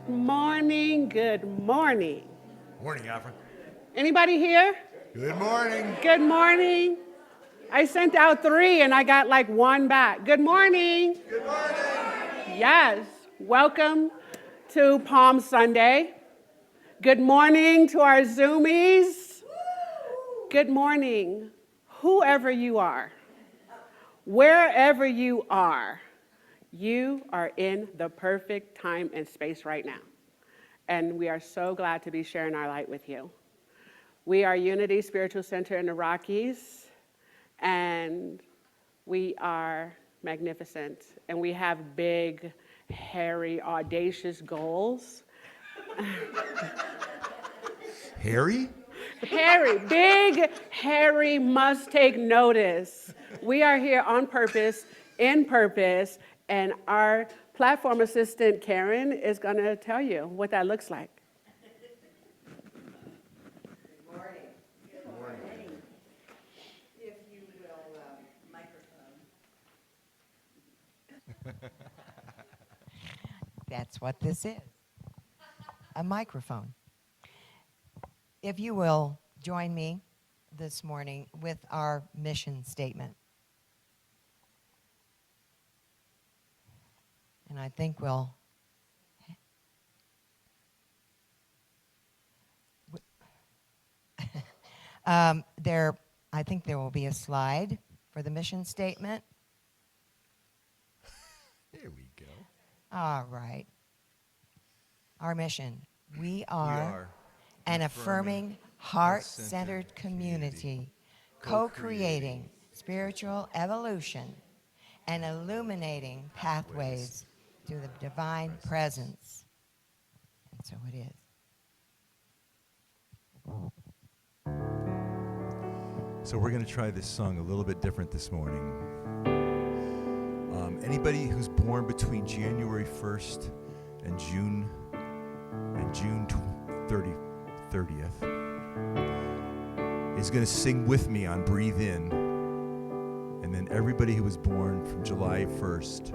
Morning, good morning. Morning, Afrah. Anybody here? Good morning. Good morning. I sent out 3 and I got like 1 back. Good morning. Good morning. Yes, welcome to Palm Sunday. Good morning to our Zoomies. Good morning, whoever you are, wherever you are in the perfect time and space right now. And we are so glad to be sharing our light with you. We are Unity Spiritual Center in the Rockies, and we are magnificent. And we have big, hairy, audacious goals. Harry? Hairy, big, hairy, must take notice. We are here on purpose, in purpose, and our platform assistant, Karen, is going to tell you what that looks like. Good morning. Good morning. If you will, microphone. That's what this is, a microphone. If you will, join me this morning with our mission statement. And I think I think there will be a slide for the mission statement. Here we go. All right. Our mission. We are an affirming, heart-centered community, co-creating spiritual evolution and illuminating pathways to the divine presence. And so it is. So we're going to try this song a little bit different this morning. Anybody who's born between January 1st and June 30th is going to sing with me on Breathe In. And then everybody who was born from July 1st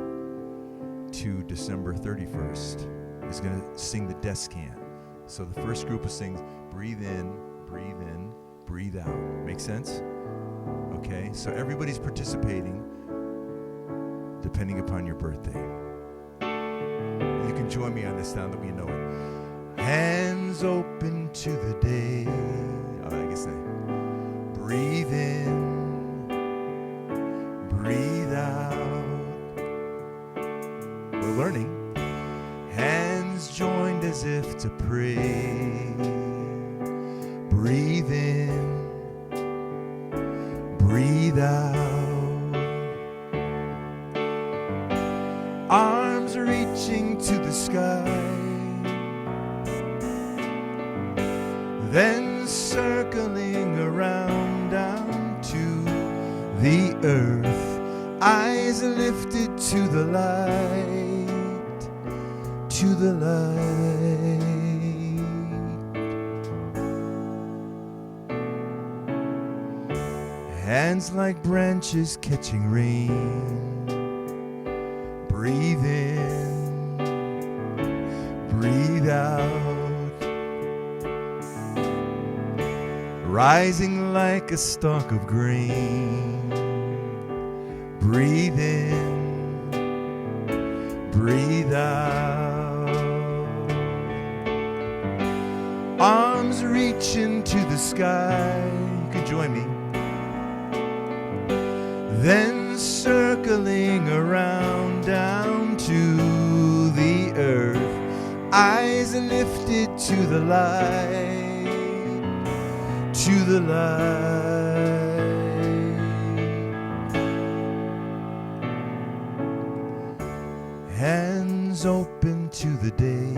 to December 31st is going to sing the descant. So the first group will sing breathe in, breathe out. Make sense? Okay, so everybody's participating depending upon your birthday. You can join me on this now that we know it. Hands open to the day. I guess that. Breathe in, breathe out. We're learning. Hands joined as if to pray. Breathe in, breathe out. Arms reaching to the sky. Then circling around down to the earth. Eyes lifted to the light, to the light. Hands like branches catching rain. Breathe in, breathe out. Rising like a stalk of grain. Breathe in, breathe out. Arms reaching to the sky. You can join me. Then circling around down to the earth. Eyes lifted to the light, to the light. Hands open to the day.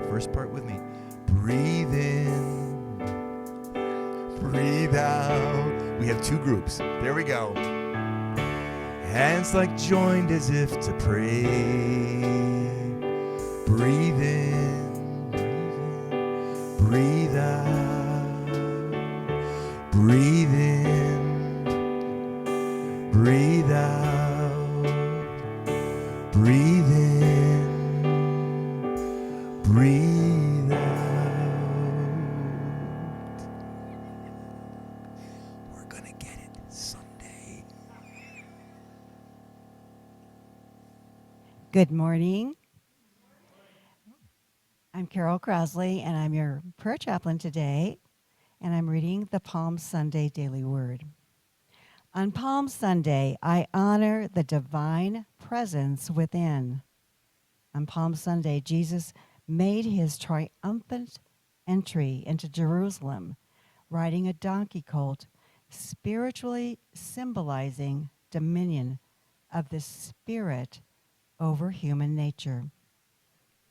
First part with me. Breathe in, breathe out. We have 2 groups. There we go. Hands like joined as if to pray. Breathe in, breathe out. Breathe in, breathe out. Breathe in, breathe out. We're gonna get it someday. Good morning. I'm Carol Crosley, and I'm your prayer chaplain today, and I'm reading the Palm Sunday Daily Word. On Palm Sunday, I honor the divine presence within. On Palm Sunday, Jesus made his triumphant entry into Jerusalem, riding a donkey colt, spiritually symbolizing dominion of the Spirit over human nature.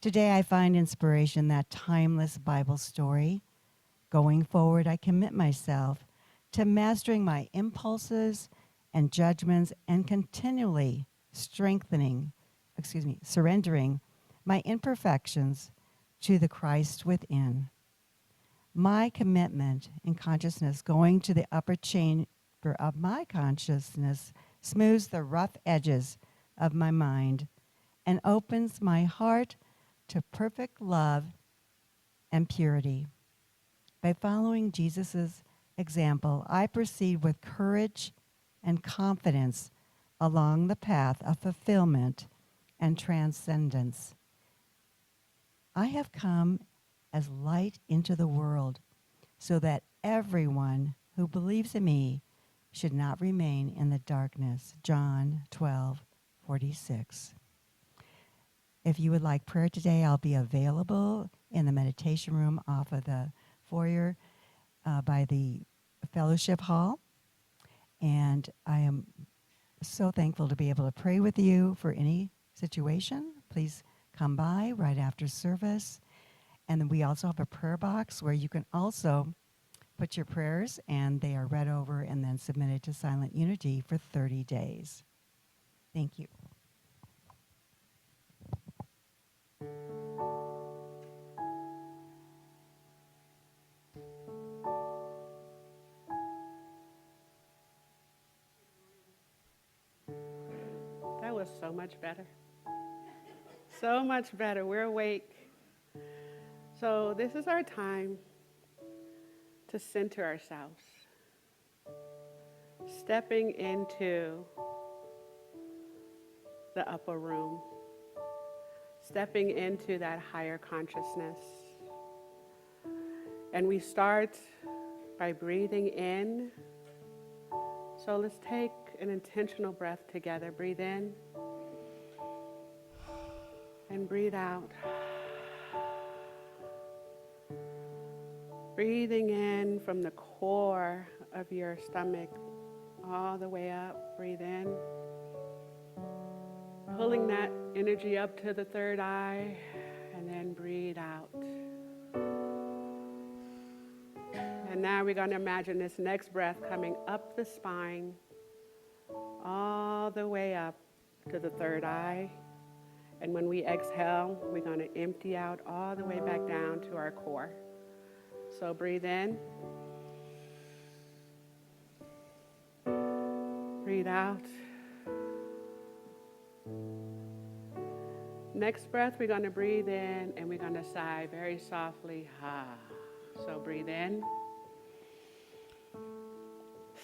Today, I find inspiration in that timeless Bible story. Going forward, I commit myself to mastering my impulses and judgments and continually surrendering my imperfections to the Christ within. My commitment in consciousness going to the upper chamber of my consciousness smooths the rough edges of my mind and opens my heart to perfect love and purity. By following Jesus' example, I proceed with courage and confidence along the path of fulfillment and transcendence. I have come as light into the world so that everyone who believes in me should not remain in the darkness. John 12:46. If you would like prayer today, I'll be available in the meditation room off of the foyer by the fellowship hall. And I am so thankful to be able to pray with you for any situation. Please come by right after service. And then we also have a prayer box where you can also put your prayers, and they are read over and then submitted to Silent Unity for 30 days. Thank you. That was so much better. So much better. We're awake. So this is our time to center ourselves. Stepping into the upper room. Stepping into that higher consciousness. And we start by breathing in. So let's take an intentional breath together. Breathe in and breathe out. Breathing in from the core of your stomach all the way up. Breathe in. Pulling that energy up to the third eye, and then breathe out. And now we're going to imagine this next breath coming up the spine, all the way up to the third eye. And when we exhale, we're going to empty out all the way back down to our core. So breathe in. Breathe out. Next breath, we're going to breathe in and we're going to sigh very softly. Ha. So breathe in.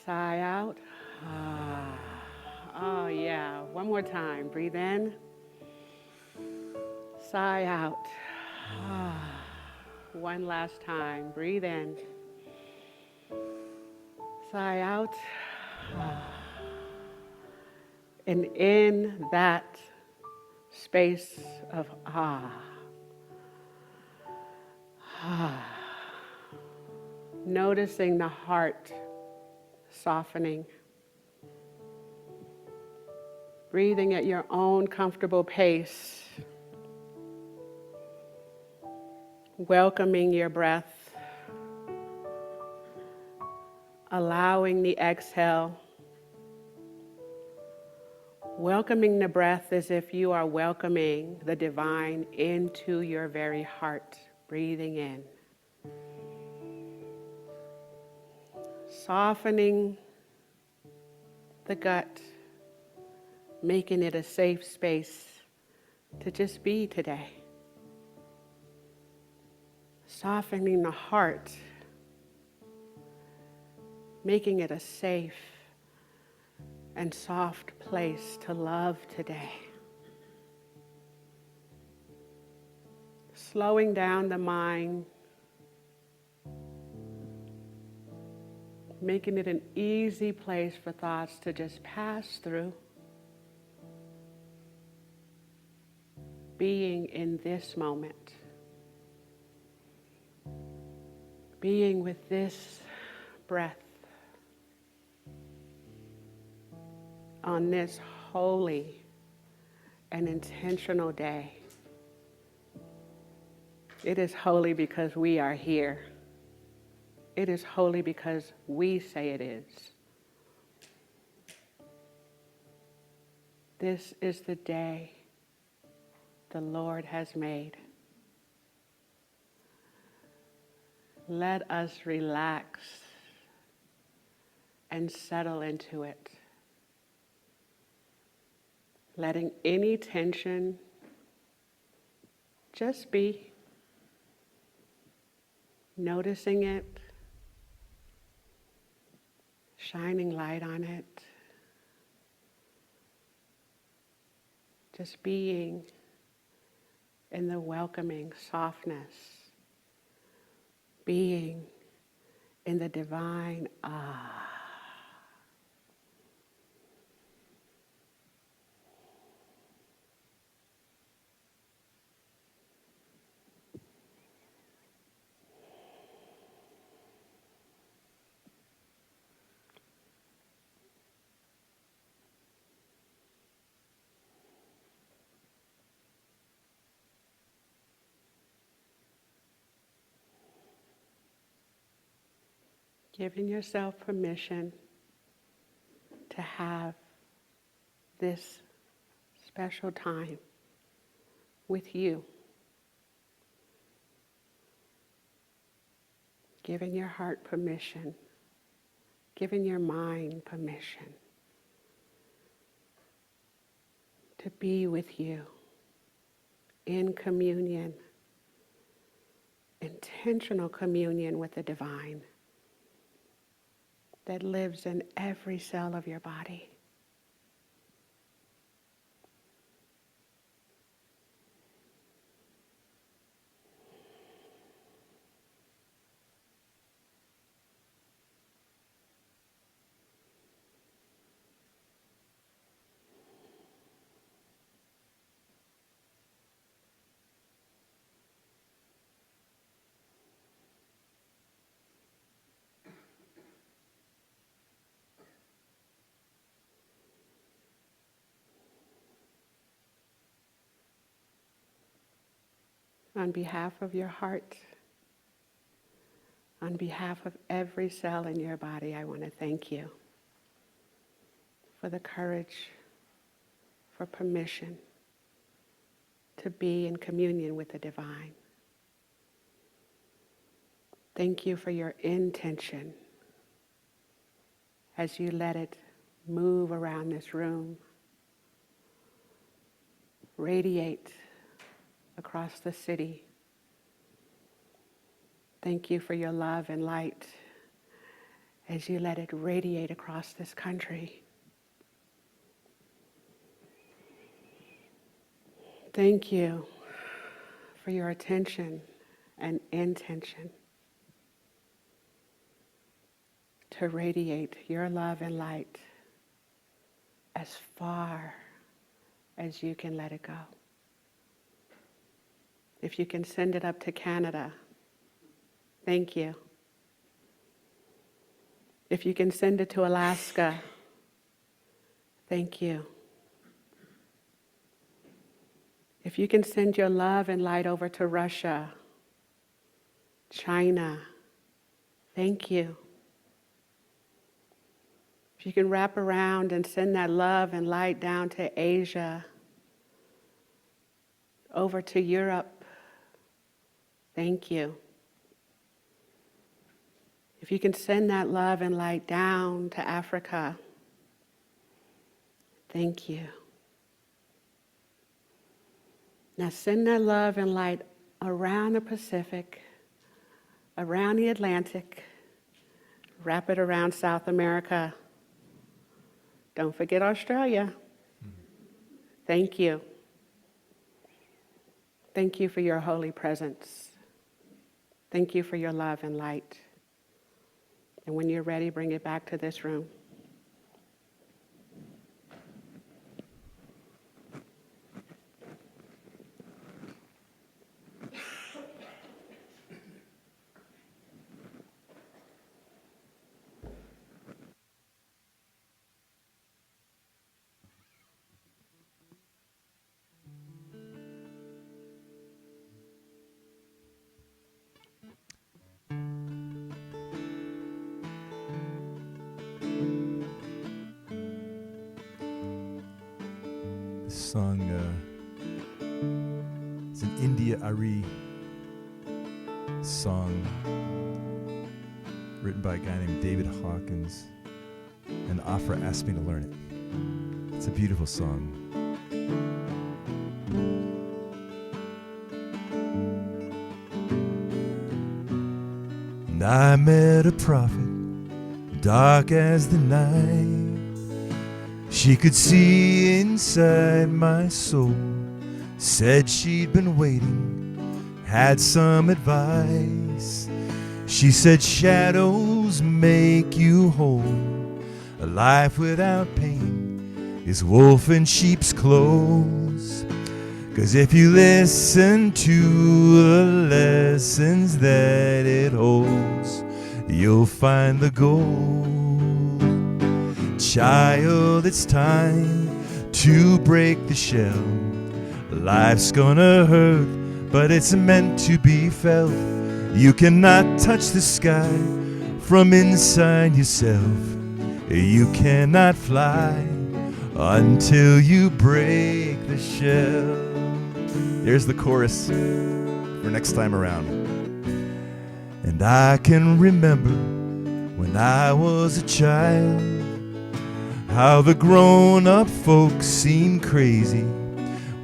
Sigh out. Ah. Oh, yeah. One more time. Breathe in. Sigh out. Ah. One last time. Breathe in. Sigh out. Ah. And in that space of noticing the heart softening, breathing at your own comfortable pace, welcoming your breath, allowing the exhale, welcoming the breath as if you are welcoming the divine into your very heart, breathing in. Softening the gut, making it a safe space to just be today. softening the heart, making it a safe and soft place to love today. Slowing down the mind, making it an easy place for thoughts to just pass through. Being in this moment. Being with this breath on this holy and intentional day. It is holy because we are here. It is holy because we say it is. This is the day the Lord has made. Let us relax and settle into it. Letting any tension just be. Noticing it. Shining light on it. Just being in the welcoming softness. Being in the divine ah. Giving yourself permission to have this special time with you. Giving your heart permission. Giving your mind permission to be with you in communion, intentional communion with the divine that lives in every cell of your body. On behalf of your heart, on behalf of every cell in your body, I want to thank you for the courage, for permission to be in communion with the divine. Thank you for your intention as you let it move around this room, radiate across the city. Thank you for your love and light as you let it radiate across this country. Thank you for your attention and intention to radiate your love and light as far as you can let it go. If you can send it up to Canada, thank you. If you can send it to Alaska, thank you. If you can send your love and light over to Russia, China, thank you. If you can wrap around and send that love and light down to Asia, over to Europe, thank you. If you can send that love and light down to Africa, thank you. Now send that love and light around the Pacific, around the Atlantic, wrap it around South America. Don't forget Australia. Thank you. Thank you for your holy presence. Thank you for your love and light. And when you're ready, bring it back to this room. This song is an India Ari song written by a guy named David Hawkins, and Afrah asked me to learn it. It's a beautiful song. And I met a prophet, dark as the night. She could see inside my soul, said she'd been waiting, had some advice. She said shadows make you whole, a life without pain is wolf in sheep's clothes. 'Cause if you listen to the lessons that it holds, you'll find the gold. Child, it's time to break the shell. Life's gonna hurt, but it's meant to be felt. You cannot touch the sky from inside yourself. You cannot fly until you break the shell. There's the chorus for next time around. And I can remember when I was a child, how the grown-up folks seem crazy.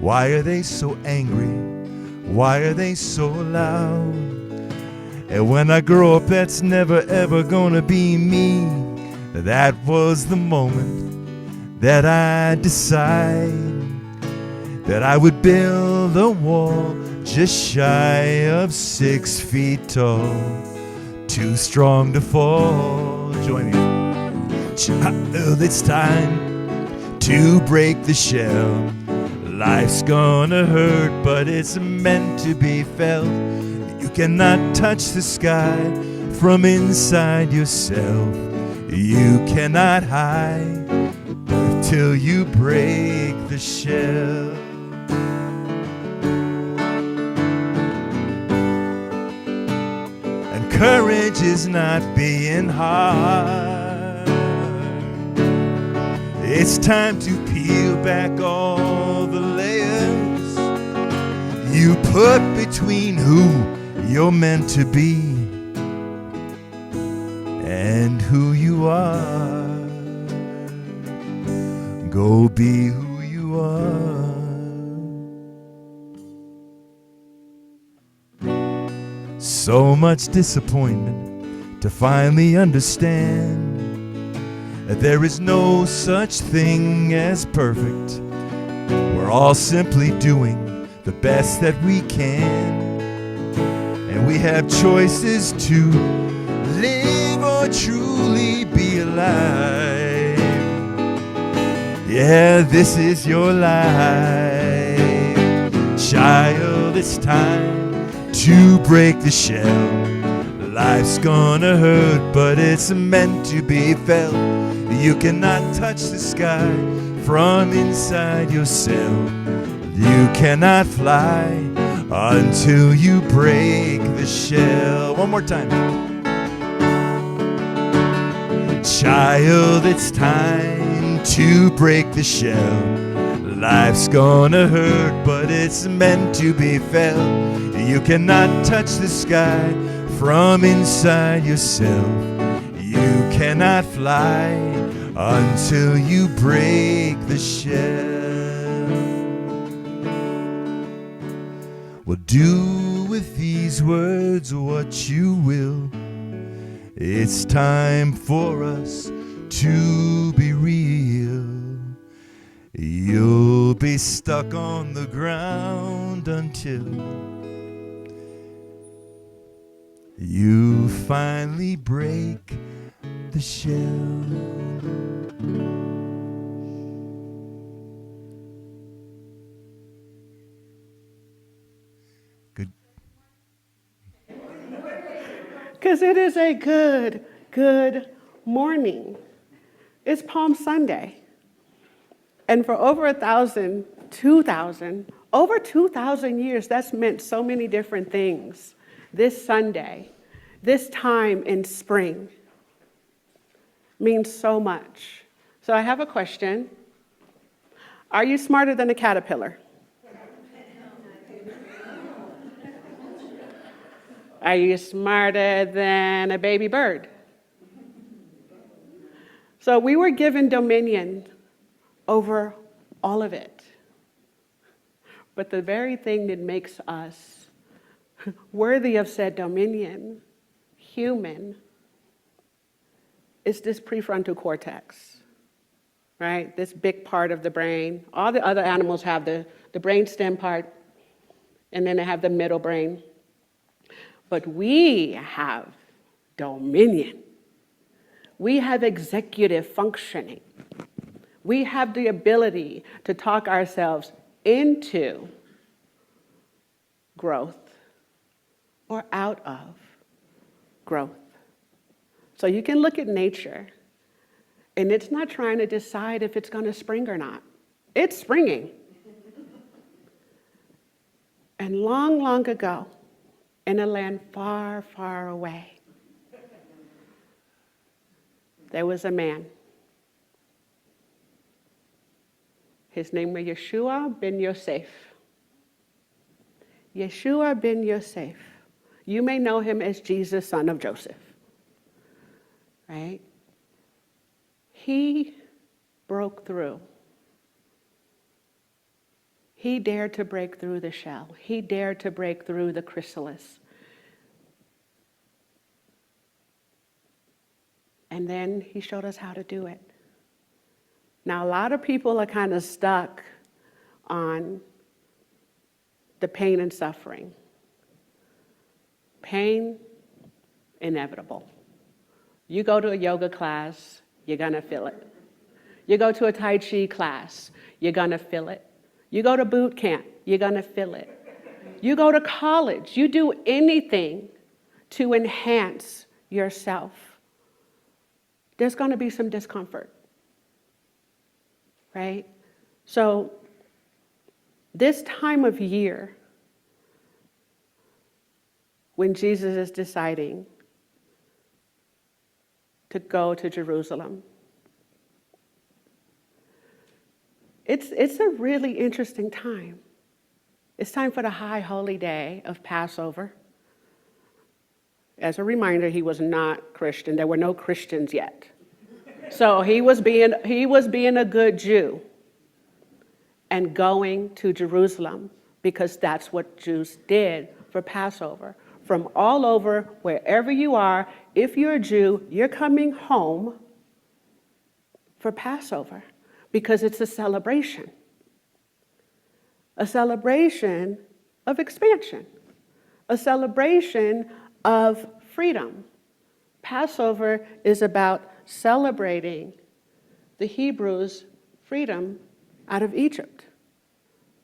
Why are they so angry? Why are they so loud? And when I grow up, that's never ever gonna be me. That was the moment that I decided that I would build a wall just shy of 6 feet tall, too strong to fall. Join me. Child, it's time to break the shell. Life's gonna hurt, but it's meant to be felt. You cannot touch the sky from inside yourself. You cannot hide until you break the shell. And courage is not being hard. It's time to peel back all the layers you put between who you're meant to be and who you are. Go be who you are. So much disappointment to finally understand that there is no such thing as perfect. We're all simply doing the best that we can. And we have choices to live or truly be alive. Yeah, this is your life. Child, it's time to break the shell. Life's gonna hurt, but it's meant to be felt. You cannot touch the sky from inside yourself. You cannot fly until you break the shell. One more time. Child, it's time to break the shell. Life's gonna hurt, but it's meant to be felt. You cannot touch the sky from inside yourself. You cannot fly until you break the shell. Well, do with these these words what you will. It's time for us to be real. You'll be stuck on the ground until you finally break the shell. Good. Because it is a good morning. It's Palm Sunday. And for over 1,000, 2,000, over 2,000 years, that's meant so many different things. This Sunday, this time in spring, means so much. So I have a question. Are you smarter than a caterpillar? Are you smarter than a baby bird? So we were given dominion over all of it. But the very thing that makes us worthy of said dominion, human, is this prefrontal cortex, right? This big part of the brain. All the other animals have the brainstem part, and then they have the middle brain. But we have dominion. We have executive functioning. We have the ability to talk ourselves into growth or out of growth. So you can look at nature, and it's not trying to decide if it's going to spring or not. It's springing. And long, long ago, in a land far, far away, there was a man. His name was Yeshua ben Yosef. Yeshua ben Yosef. You may know him as Jesus, son of Joseph. Right? He broke through. He dared to break through the shell. He dared to break through the chrysalis. And then he showed us how to do it. Now, a lot of people are kind of stuck on the pain and suffering. Pain, inevitable. You go to a yoga class, you're going to feel it. You go to a Tai Chi class, you're going to feel it. You go to boot camp, you're going to feel it. You go to college, you do anything to enhance yourself. There's going to be some discomfort. Right? So this time of year, when Jesus is deciding to go to Jerusalem, it's a really interesting time. It's time for the high holy day of Passover. As a reminder, he was not Christian. There were no Christians yet. So he was being a good Jew and going to Jerusalem because that's what Jews did for Passover. From all over, wherever you are, if you're a Jew, you're coming home for Passover because it's a celebration of expansion, a celebration of freedom. Passover is about celebrating the Hebrews' freedom out of Egypt,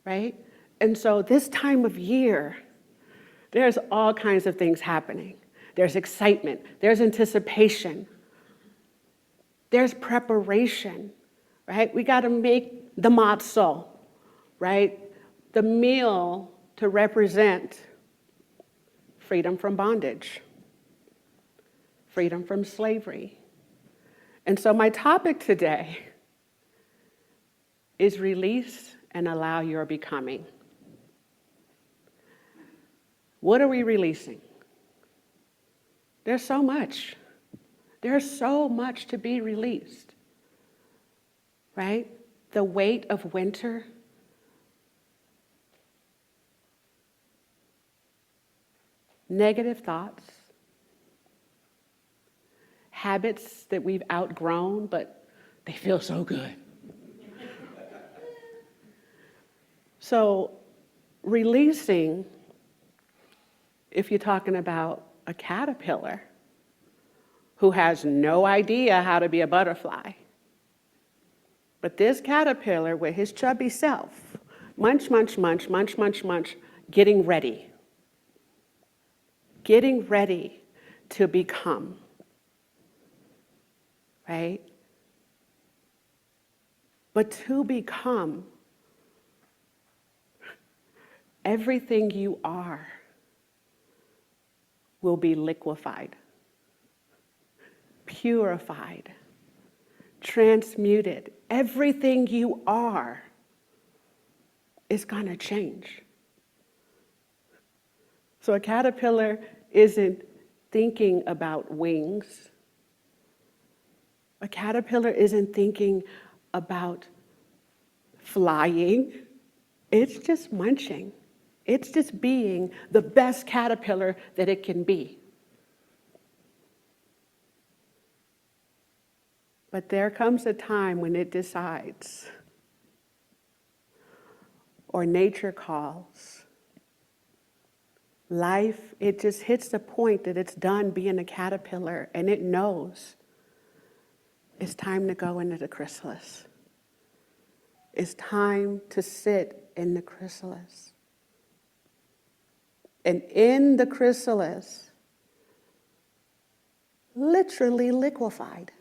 right? And so this time of year, there's all kinds of things happening. There's excitement, there's anticipation, there's preparation, right? We got to make the matzah, right? The meal to represent freedom from bondage, freedom from slavery. And so my topic today is release and allow your becoming. What are we releasing? There's so much. There's so much to be released, right? The weight of winter. negative thoughts, habits that we've outgrown, but they feel so good. So releasing, if you're talking about a caterpillar who has no idea how to be a butterfly, but this caterpillar with his chubby self, munch, munch, munch, munch, munch, munch, getting ready to become, right? But to become everything you are will be liquefied, purified, transmuted. Everything you are is going to change. So a caterpillar isn't thinking about wings. A caterpillar isn't thinking about flying. It's just munching. It's just being the best caterpillar that it can be. But there comes a time when it decides, or nature calls. Life, it just hits the point that it's done being a caterpillar, and it knows it's time to go into the chrysalis. It's time to sit in the chrysalis. And in the chrysalis, literally liquefied,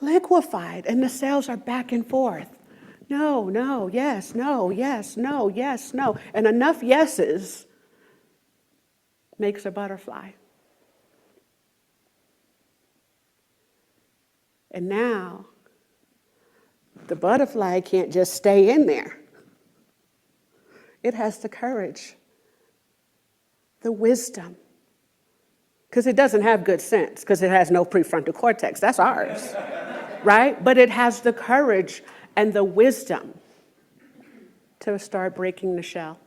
and the cells are back and forth. No, no, yes, no, yes, no, yes, no. And enough yeses makes a butterfly. And now, the butterfly can't just stay in there. It has the courage, the wisdom, because it doesn't have good sense, because it has no prefrontal cortex. That's ours, right? But it has the courage and the wisdom to start breaking the shell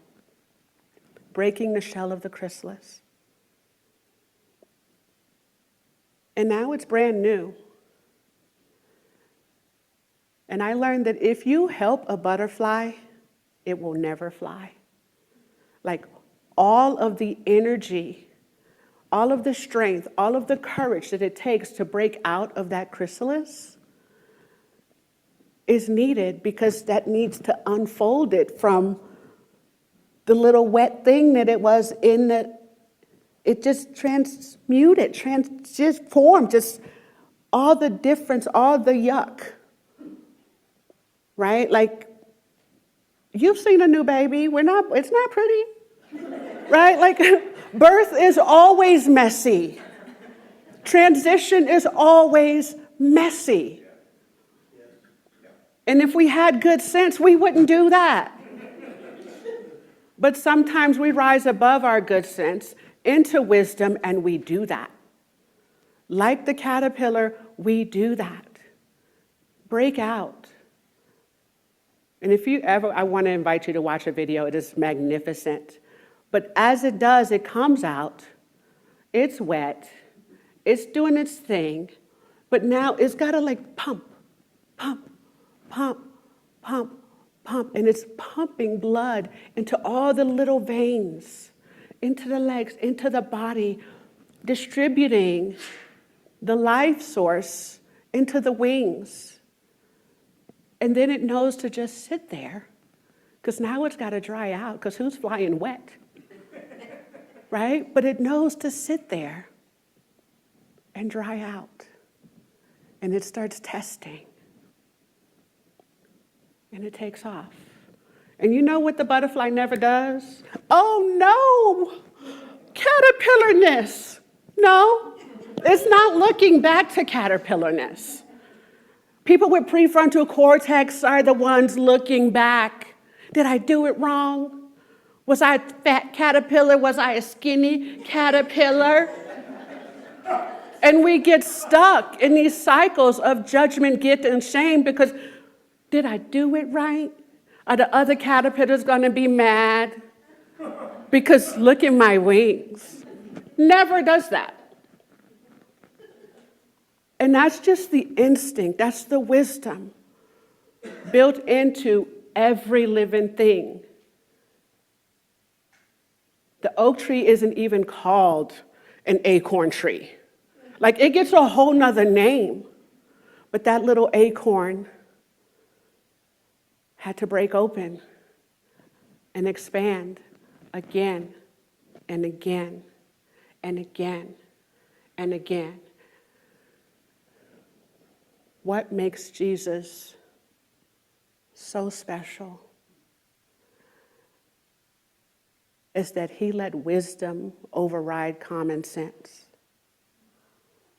of the chrysalis. And now it's brand new. And I learned that if you help a butterfly, it will never fly. Like all of the energy, all of the strength, all of the courage that it takes to break out of that chrysalis is needed, because that needs to unfold it from the little wet thing that it was in it just transmuted, transformed, just all the difference, all the yuck, right? Like, you've seen a new baby, it's not pretty, right? Like, birth is always messy. Transition is always messy. And if we had good sense, we wouldn't do that. But sometimes we rise above our good sense into wisdom, and we do that. Like the caterpillar, we do that. Break out. And if you ever, I want to invite you to watch a video. It is magnificent. But as it does, it comes out. It's wet. It's doing its thing. But now it's got to like pump, pump, pump, pump, pump. And it's pumping blood into all the little veins, into the legs, into the body, distributing the life source into the wings. And then it knows to just sit there, because now it's got to dry out, because who's flying wet? Right? But it knows to sit there and dry out. And it starts testing. And it takes off. And you know what the butterfly never does? Oh no! Caterpillarness! No, it's not looking back to caterpillarness. People with prefrontal cortex are the ones looking back. Did I do it wrong? Was I a fat caterpillar? Was I a skinny caterpillar? And we get stuck in these cycles of judgment, guilt, and shame because, did I do it right? Are the other caterpillars going to be mad? because look at my wings. Never does that. And that's just the instinct, that's the wisdom built into every living thing. The oak tree isn't even called an acorn tree. Like, it gets a whole nother name. But that little acorn had to break open and expand again and again and again and again. What makes Jesus so special is that he let wisdom override common sense.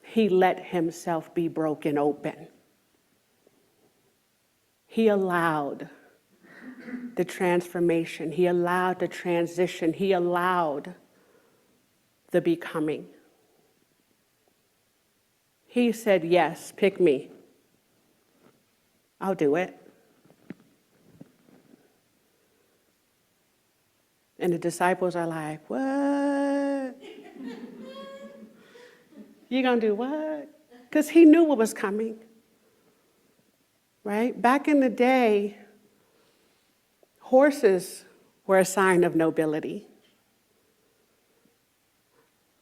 He let himself be broken open. He allowed the transformation. He allowed the transition. He allowed the becoming. He said, yes, pick me. I'll do it. And the disciples are like, what? You gonna do what? Because he knew what was coming, right? Back in the day, horses were a sign of nobility.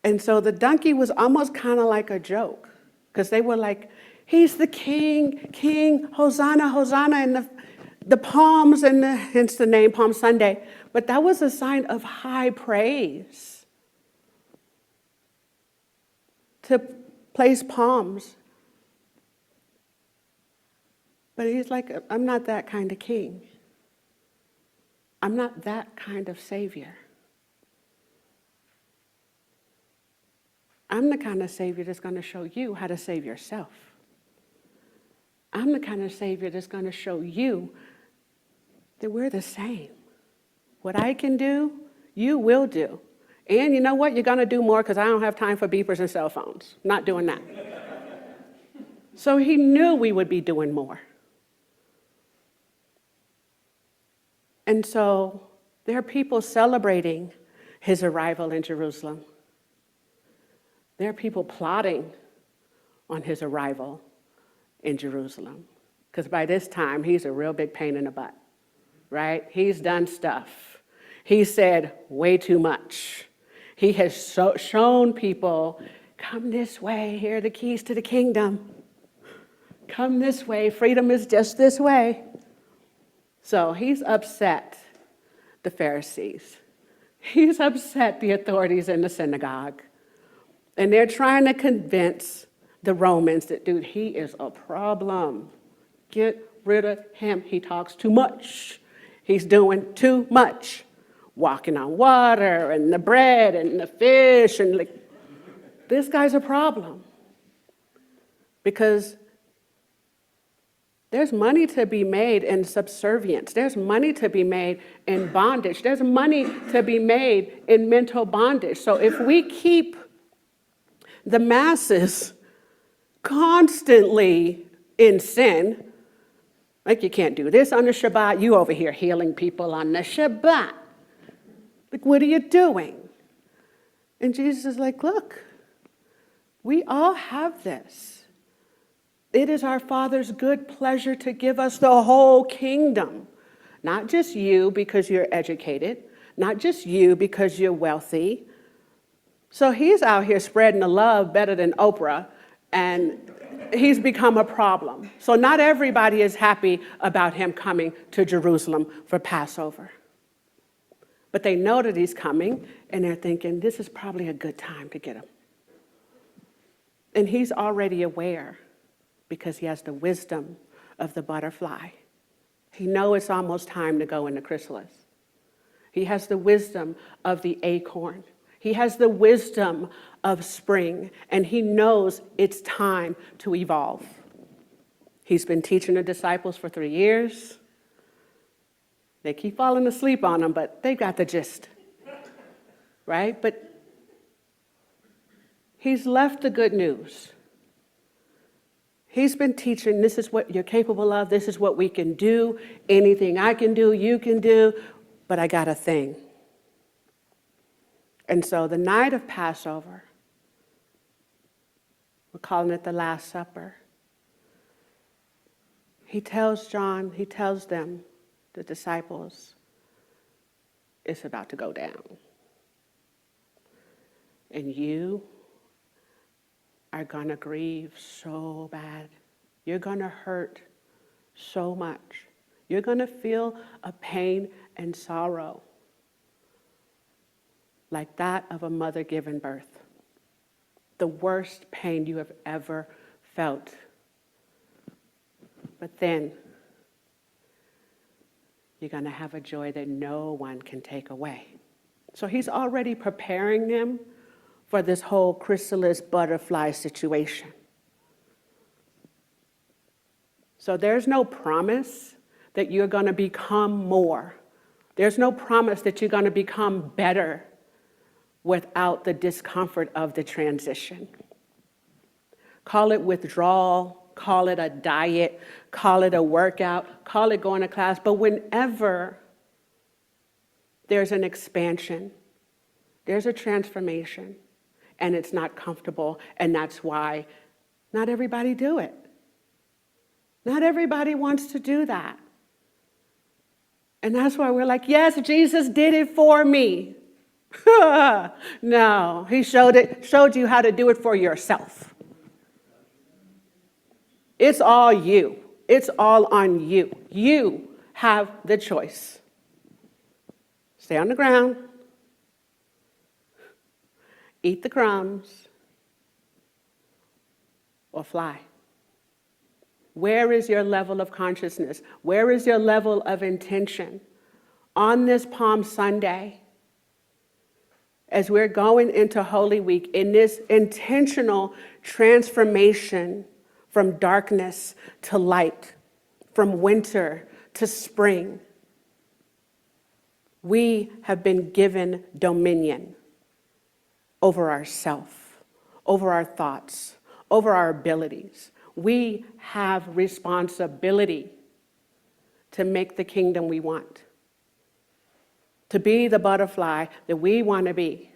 And so the donkey was almost kind of like a joke, because they were like, he's the king, king, Hosanna, Hosanna, and the palms, and hence the name Palm Sunday. But that was a sign of high praise. To place palms. But he's like, I'm not that kind of king. I'm not that kind of savior. I'm the kind of savior that's going to show you how to save yourself. I'm the kind of savior that's going to show you that we're the same. What I can do, you will do. And you know what? You're going to do more, because I don't have time for beepers and cell phones. Not doing that. So he knew we would be doing more. And so there are people celebrating his arrival in Jerusalem. There are people plotting on his arrival in Jerusalem. Because by this time, he's a real big pain in the butt, right? He's done stuff. He said way too much. He has shown people, come this way, here are the keys to the kingdom. Come this way, freedom is just this way. So he's upset the Pharisees. He's upset the authorities in the synagogue. And they're trying to convince the Romans that, dude, he is a problem. Get rid of him. He talks too much. He's doing too much. Walking on water and the bread and the fish. And like, this guy's a problem. Because there's money to be made in subservience. There's money to be made in bondage. There's money to be made in mental bondage. So if we keep the masses constantly in sin, like you can't do this on the Shabbat, you over here healing people on the Shabbat. Like, what are you doing? And Jesus is like, look, we all have this. It is our Father's good pleasure to give us the whole kingdom. Not just you because you're educated, not just you because you're wealthy. So he's out here spreading the love better than Oprah, and he's become a problem. So not everybody is happy about him coming to Jerusalem for Passover. But they know that he's coming, and they're thinking, this is probably a good time to get him. And he's already aware, because he has the wisdom of the butterfly. He knows it's almost time to go in the chrysalis. He has the wisdom of the acorn. He has the wisdom of spring, and he knows it's time to evolve. He's been teaching the disciples for 3 years. They keep falling asleep on him, but they got the gist, right? But he's left the good news. He's been teaching, this is what you're capable of, this is what we can do, anything I can do, you can do, but I got a thing. And so the night of Passover, we're calling it the Last Supper. He tells them, the disciples, it's about to go down. And you are going to grieve so bad. You're going to hurt so much. You're going to feel a pain and sorrow like that of a mother giving birth. The worst pain you have ever felt. But then you're going to have a joy that no one can take away. So he's already preparing them for this whole chrysalis butterfly situation. So there's no promise that you're going to become more. There's no promise that you're going to become better without the discomfort of the transition. Call it withdrawal, call it a diet, call it a workout, call it going to class, but whenever there's an expansion, there's a transformation, and it's not comfortable, and that's why not everybody do it. Not everybody wants to do that. And that's why we're like, yes, Jesus did it for me. No, he showed you how to do it for yourself. It's all you. It's all on you. You have the choice. Stay on the ground. Eat the crumbs. Or fly. Where is your level of consciousness? Where is your level of intention? On this Palm Sunday, as we're going into Holy Week, in this intentional transformation from darkness to light, from winter to spring, we have been given dominion over ourself, over our thoughts, over our abilities. We have responsibility to make the kingdom we want, to be the butterfly that we want to be.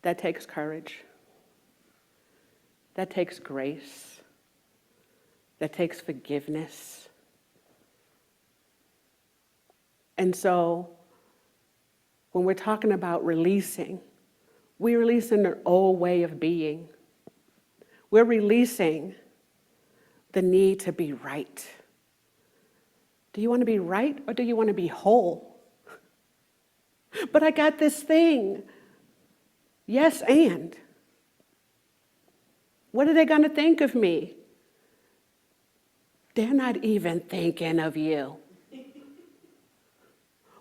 That takes courage. That takes grace. That takes forgiveness. And so, when we're talking about releasing, we're releasing an old way of being. We're releasing the need to be right. Do you want to be right or do you want to be whole? But I got this thing. Yes, and. What are they going to think of me? They're not even thinking of you.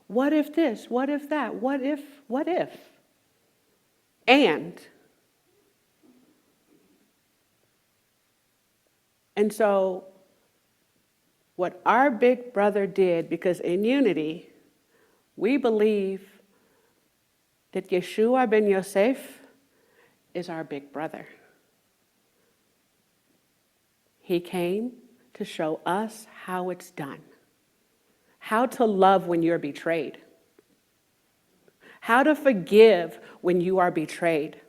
What if this? What if that? What if? What if? And so what our big brother did, because in unity, we believe that Yeshua ben Yosef is our big brother. He came to show us how it's done, how to love when you're betrayed, how to forgive when you are betrayed,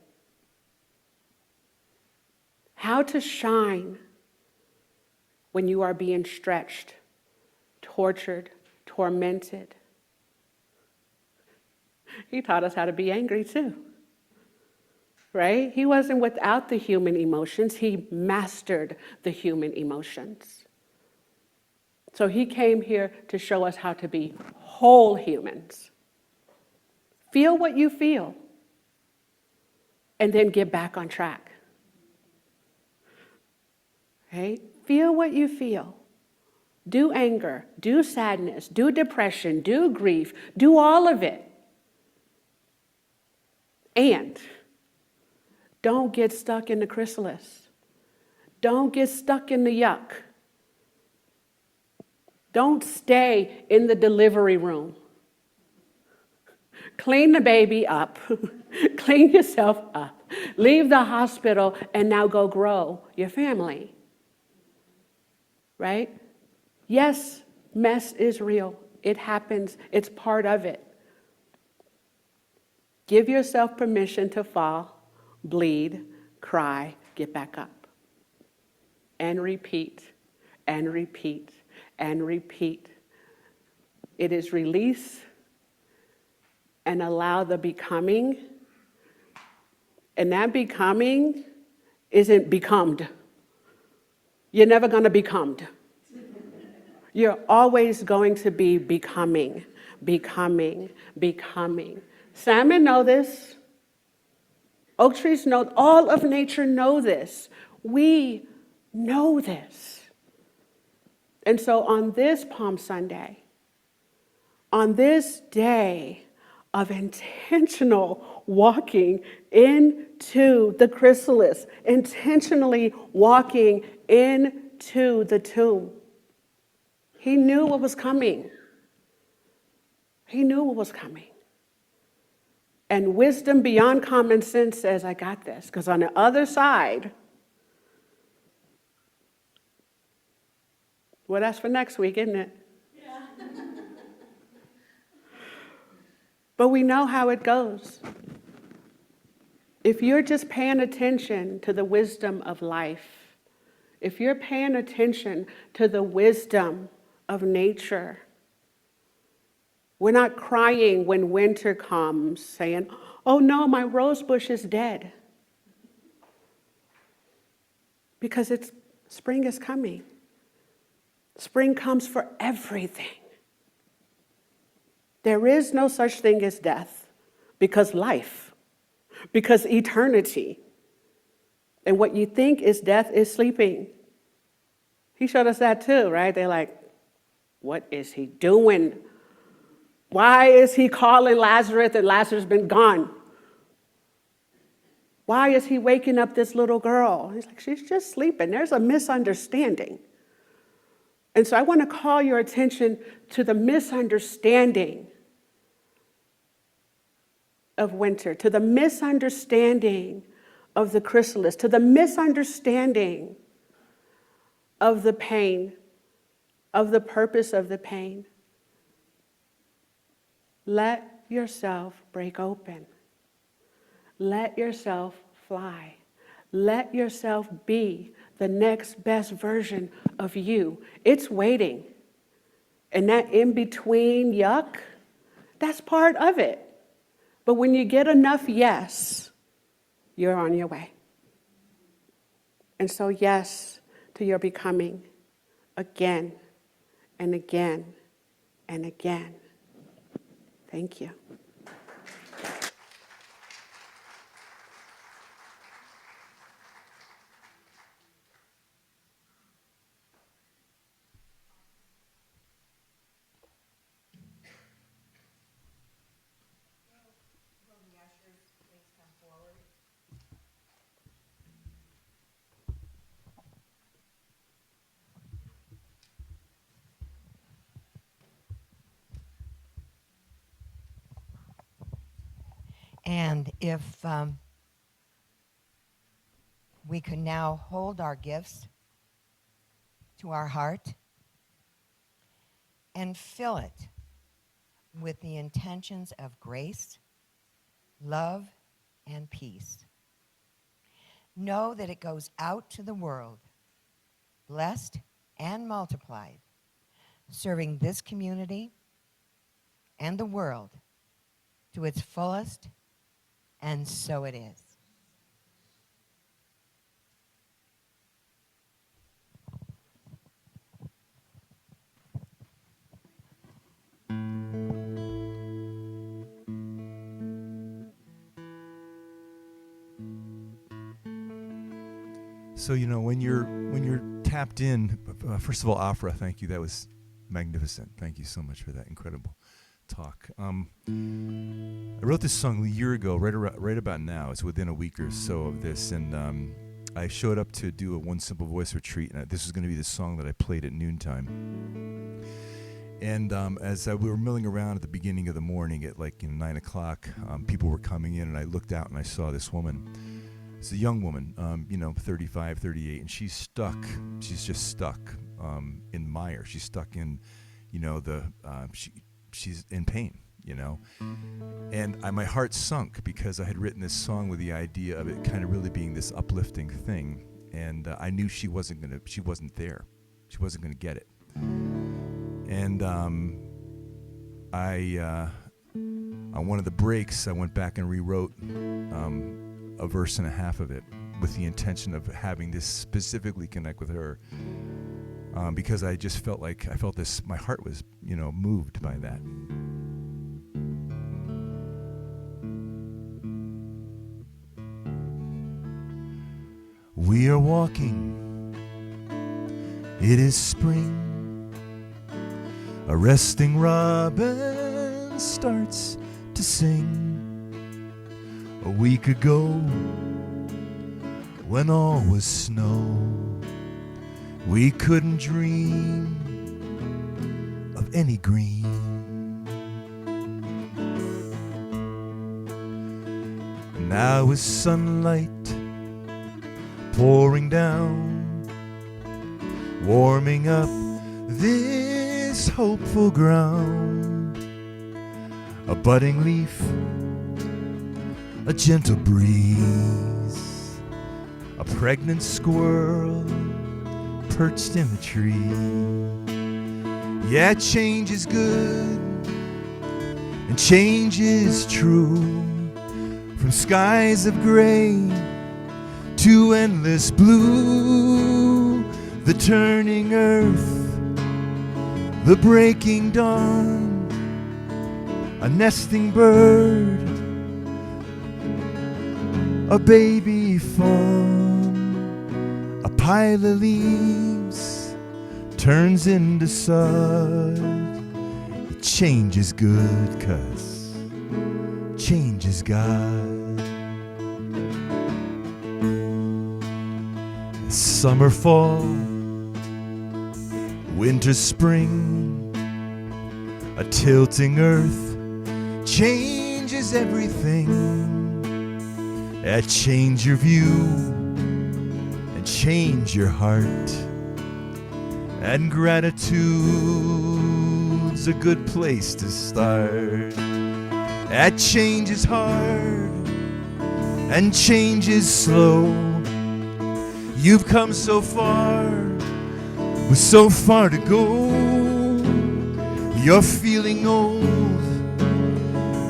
how to shine when you are being stretched, tortured, tormented. He taught us how to be angry too, right? He wasn't without the human emotions. He mastered the human emotions. So he came here to show us how to be whole humans. Feel what you feel, and then get back on track. Right? Feel what you feel. Do anger, do sadness, do depression, do grief, do all of it. And don't get stuck in the chrysalis. Don't get stuck in the yuck. Don't stay in the delivery room. Clean the baby up. Clean yourself up. Leave the hospital and now go grow your family. Right? Yes, mess is real. It happens. It's part of it. Give yourself permission to fall, bleed, cry, get back up. And repeat, and repeat, and repeat. It is release and allow the becoming. And that becoming isn't becomed. You're never going to becomed. You're always going to be becoming, becoming, becoming. Salmon know this. Oak trees know, all of nature know this. We know this. And so on this Palm Sunday, on this day of intentional walking into the chrysalis, intentionally walking into the tomb, he knew what was coming. He knew what was coming. And wisdom beyond common sense says, I got this. Because on the other side, well, that's for next week, isn't it? Yeah. But we know how it goes. If you're just paying attention to the wisdom of life, if you're paying attention to the wisdom of nature, we're not crying when winter comes, saying, oh no, my rose bush is dead. Because spring is coming. Spring comes for everything. There is no such thing as death, because life, because eternity. And what you think is death is sleeping. He showed us that too, right? They're like, what is he doing? Why is he calling Lazarus and Lazarus has been gone? Why is he waking up this little girl? He's like, she's just sleeping. There's a misunderstanding. And so I want to call your attention to the misunderstanding of winter, to the misunderstanding of the chrysalis, to the misunderstanding of the pain, of the purpose of the pain. Let yourself break open. Let yourself fly. Let yourself be the next best version of you. It's waiting. And that in-between yuck, that's part of it. But when you get enough yes, you're on your way. And so yes to your becoming again and again and again. Thank you. And if we could now hold our gifts to our heart and fill it with the intentions of grace, love, and peace. Know that it goes out to the world, blessed and multiplied, serving this community and the world to its fullest, and so it is. So, when you're tapped in, first of all, Afrah, thank you. That was magnificent. Thank you so much for that incredible talk. I wrote this song a year ago, right about now. It's within a week or so of this, and I showed up to do a One Simple Voice retreat, and this was going to be the song that I played at noontime. And as we were milling around at the beginning of the morning at 9 o'clock, people were coming in, and I looked out and I saw this woman. It's a young woman, 35, 38, and she's stuck. She's just stuck in mire. She's stuck in, she's in pain, And my heart sunk because I had written this song with the idea of it kind of really being this uplifting thing, and I knew she wasn't there, she wasn't gonna get it, and on one of the breaks, I went back and rewrote a verse and a half of it with the intention of having this specifically connect with her, because I just felt this. My heart was, moved by that. We are walking. It is spring. A resting robin starts to sing. A week ago, when all was snow, we couldn't dream of any green. Now is sunlight pouring down, warming up this hopeful ground. A budding leaf, a gentle breeze, a pregnant squirrel perched in the tree. Yeah, change is good and change is true. From skies of gray to endless blue, the turning earth, the breaking dawn, a nesting bird, a baby fawn, a pile of leaves turns into sod. Change is good, 'cause change is God. Summer, fall, winter, spring, a tilting earth changes everything. Change your view and change your heart, and gratitude's a good place to start. Change is hard and change is slow. You've come so far with so far to go. You're feeling old,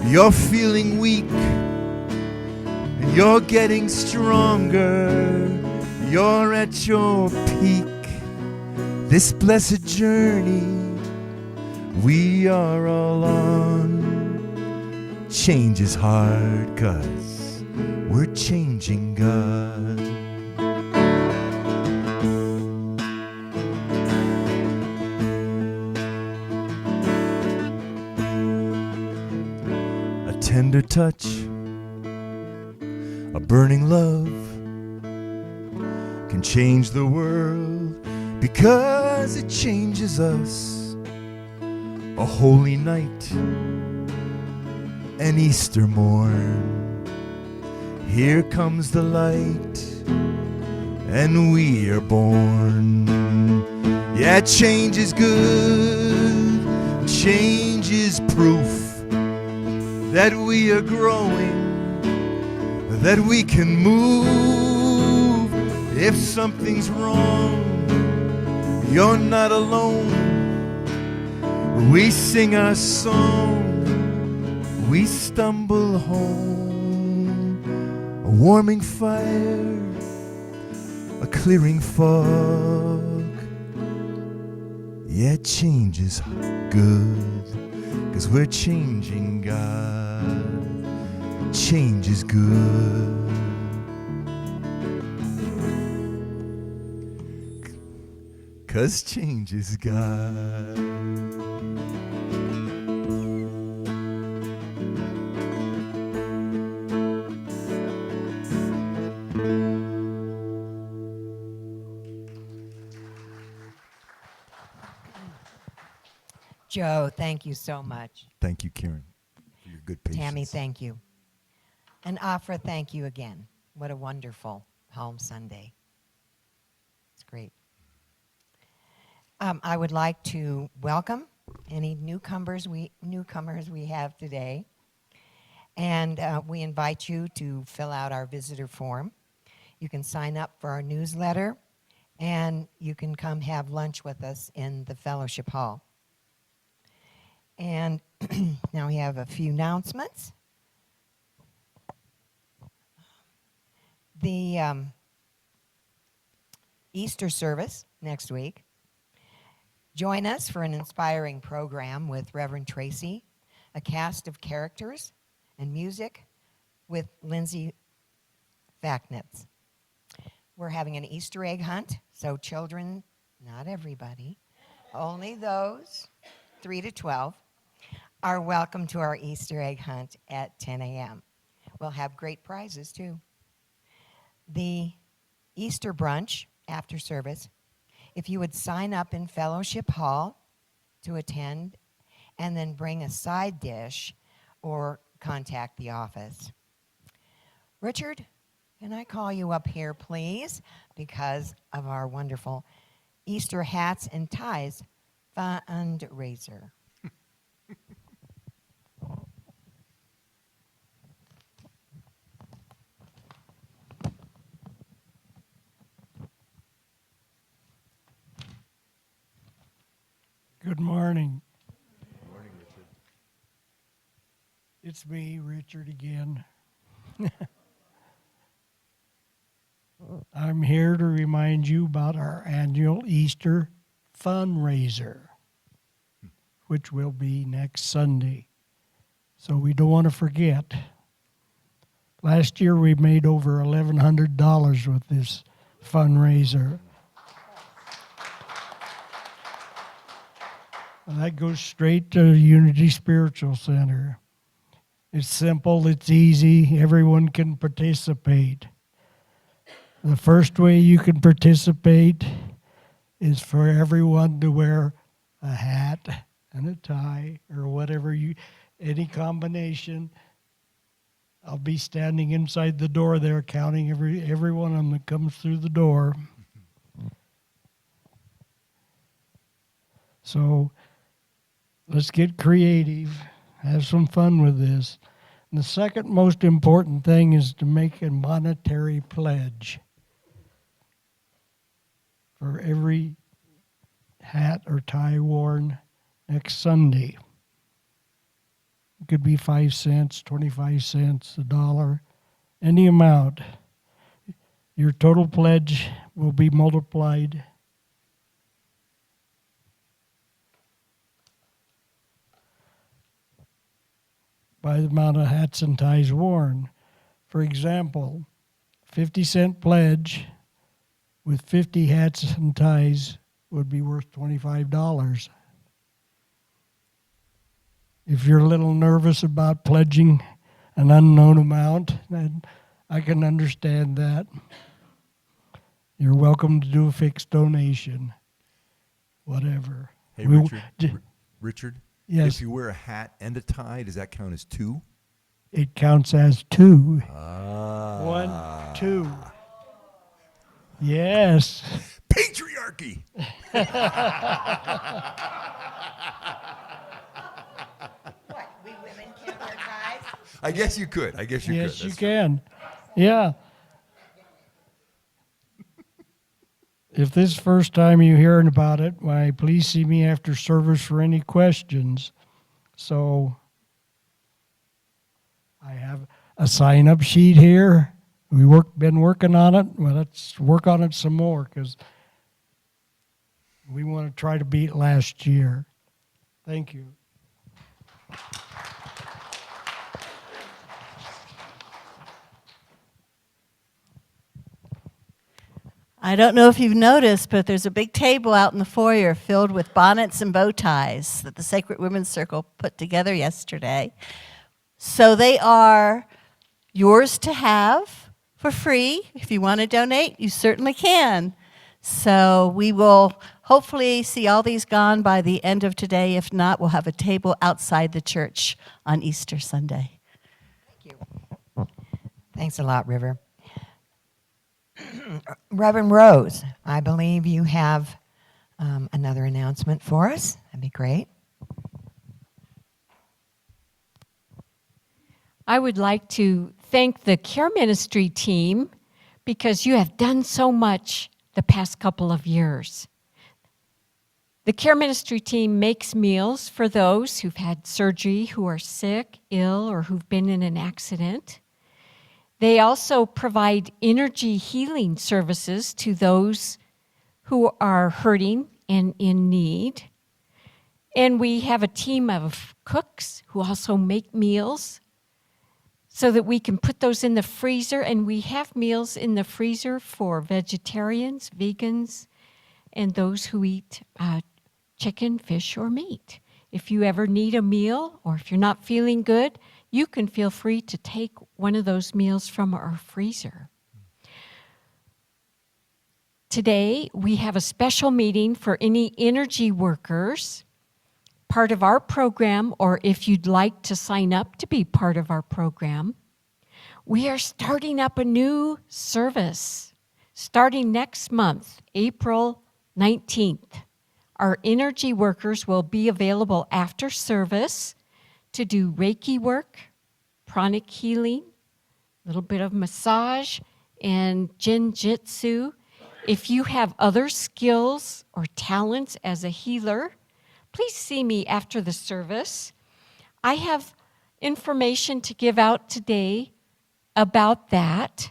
you're feeling weak, and you're getting stronger. You're at your peak. This blessed journey we are all on. Change is hard, 'cause we're changing God. A tender touch, a burning love can change the world because it changes us. A holy night, an Easter morn, here comes the light, and we are born. Yeah, change is good, change is proof that we are growing, that we can move. If something's wrong, you're not alone. We sing our song, we stumble home. A warming fire, a clearing fog. Yeah, change is good, 'cause we're changing God. Change is good, 'cause change is God. Joe, thank you so much. Thank you, Karen, for your good patience. Tammy, thank you. And Afrah, thank you again. What a wonderful Palm Sunday. It's great. I would like to welcome any newcomers we have today. And we invite you to fill out our visitor form. You can sign up for our newsletter, and you can come have lunch with us in the fellowship hall. And now we have a few announcements. The Easter service next week. Join us for an inspiring program with Reverend Tracy, a cast of characters, and music with Lindsay Facknitz. We're having an Easter egg hunt, so children, not everybody, only those 3 to 12, are welcome to our Easter egg hunt at 10 a.m. We'll have great prizes, too. The Easter brunch after service, if you would sign up in Fellowship Hall to attend and then bring a side dish or contact the office. Richard, can I call you up here, please, because of our wonderful Easter hats and ties fundraiser. Good morning. Good morning, Richard. It's me, Richard, again. I'm here to remind you about our annual Easter fundraiser, which will be next Sunday. So we don't want to forget. Last year we made over $1,100 with this fundraiser. And that goes straight to Unity Spiritual Center. It's simple, it's easy, everyone can participate. The first way you can participate is for everyone to wear a hat and a tie or whatever any combination. I'll be standing inside the door there counting every one of them that comes through the door. So let's get creative, have some fun with this. And the second most important thing is to make a monetary pledge for every hat or tie worn next Sunday. It could be 5 cents, 25 cents, $1, any amount. Your total pledge will be multiplied by the amount of hats and ties worn. For example, 50-cent pledge with 50 hats and ties would be worth $25. If you're a little nervous about pledging an unknown amount, then I can understand that. You're welcome to do a fixed donation, whatever. Hey, Richard? Yes. If you wear a hat and a tie, does that count as 2? It counts as 2. Ah. 1, 2. Yes. Patriarchy! What, we women can't wear ties? I guess you could. Yes, could. you That's can. Yeah. If this is the first time you're hearing about it, why, please see me after service for any questions. So I have a sign-up sheet here. Been working on it. Well, let's work on it some more because we want to try to beat last year. Thank you. I don't know if you've noticed, but there's a big table out in the foyer filled with bonnets and bow ties that the Sacred Women's Circle put together yesterday. So they are yours to have for free. If you want to donate, you certainly can. So we will hopefully see all these gone by the end of today. If not, we'll have a table outside the church on Easter Sunday. Thank you. Thanks a lot, River. Reverend Rose, I believe you have another announcement for us. That'd be great. I would like to thank the Care Ministry team because you have done so much the past couple of years. The Care Ministry team makes meals for those who've had surgery, who are sick, ill, or who've been in an accident. They also provide energy healing services to those who are hurting and in need. And we have a team of cooks who also make meals so that we can put those in the freezer. And we have meals in the freezer for vegetarians, vegans, and those who eat chicken, fish, or meat. If you ever need a meal or if you're not feeling good, you can feel free to take one of those meals from our freezer. Today, we have a special meeting for any energy workers, part of our program, or if you'd like to sign up to be part of our program. We are starting up a new service starting next month, April 19th. Our energy workers will be available after service to do Reiki work, pranic healing, a little bit of massage, and Jinjitsu. If you have other skills or talents as a healer, please see me after the service. I have information to give out today about that.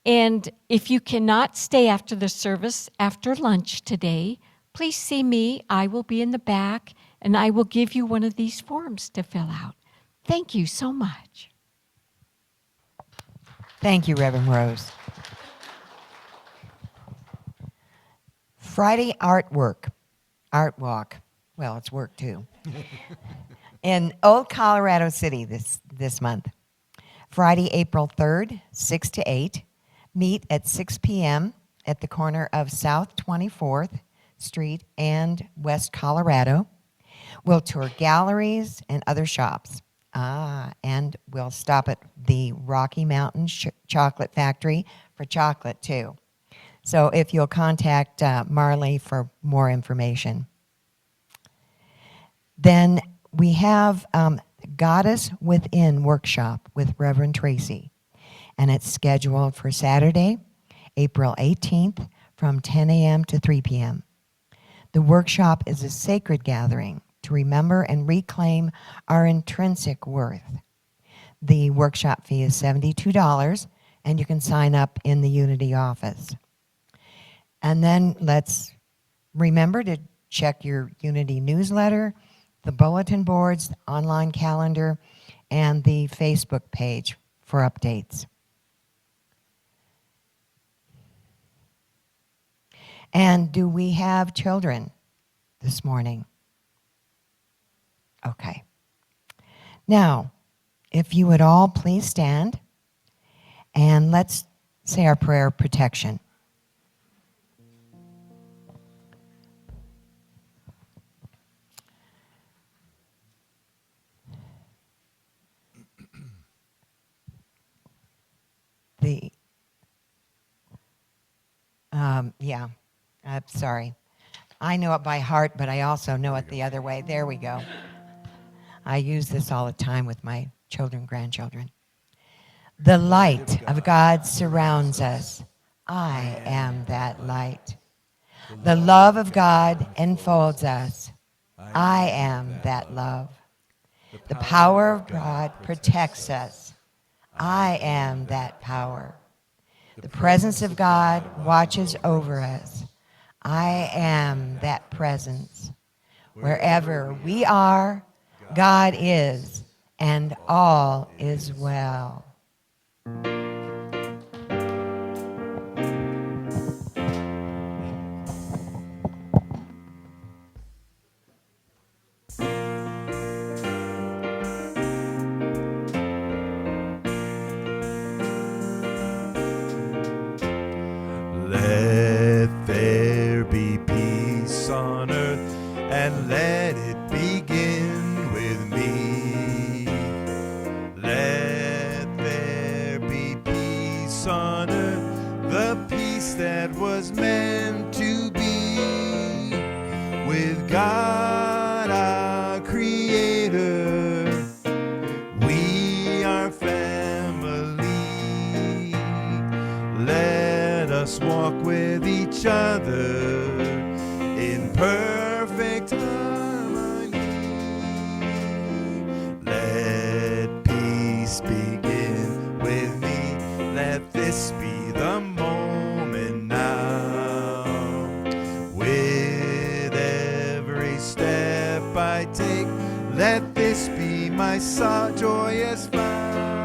And if you cannot stay after the service, after lunch today, please see me. I will be in the back, and I will give you one of these forms to fill out. Thank you so much. Thank you, Reverend Rose. Friday art walk. Well, it's work too. In Old Colorado City this month. Friday, April 3rd, 6 to 8. Meet at 6 p.m. at the corner of South 24th Street and West Colorado. We'll tour galleries and other shops. And we'll stop at the Rocky Mountain Chocolate Factory for chocolate too. So if you'll contact Marley for more information. Then we have Goddess Within workshop with Reverend Tracy. And it's scheduled for Saturday, April 18th from 10 a.m. to 3 p.m. The workshop is a sacred gathering to remember and reclaim our intrinsic worth. The workshop fee is $72, and you can sign up in the Unity office. And then let's remember to check your Unity newsletter, the bulletin boards, the online calendar, and the Facebook page for updates. And do we have children this morning? Okay. Now, if you would all please stand, and let's say our prayer of protection. I'm sorry. I know it by heart, but I also know it the other way. There we go. I use this all the time with my children, grandchildren. The light of God surrounds us. I am that light. The love of God enfolds us. I am that love. The power of God protects us. I am that power. The presence of God watches over us. I am that presence. Wherever we are, God is, and all is well. Let there be peace on earth, and let it begin with me. Let there be peace on earth, the peace that was meant to be with God our Creator. We are us walk with each other in perfect harmony. Let peace begin with me. Let this be the moment now. With every step I take, let this be my joyous vow.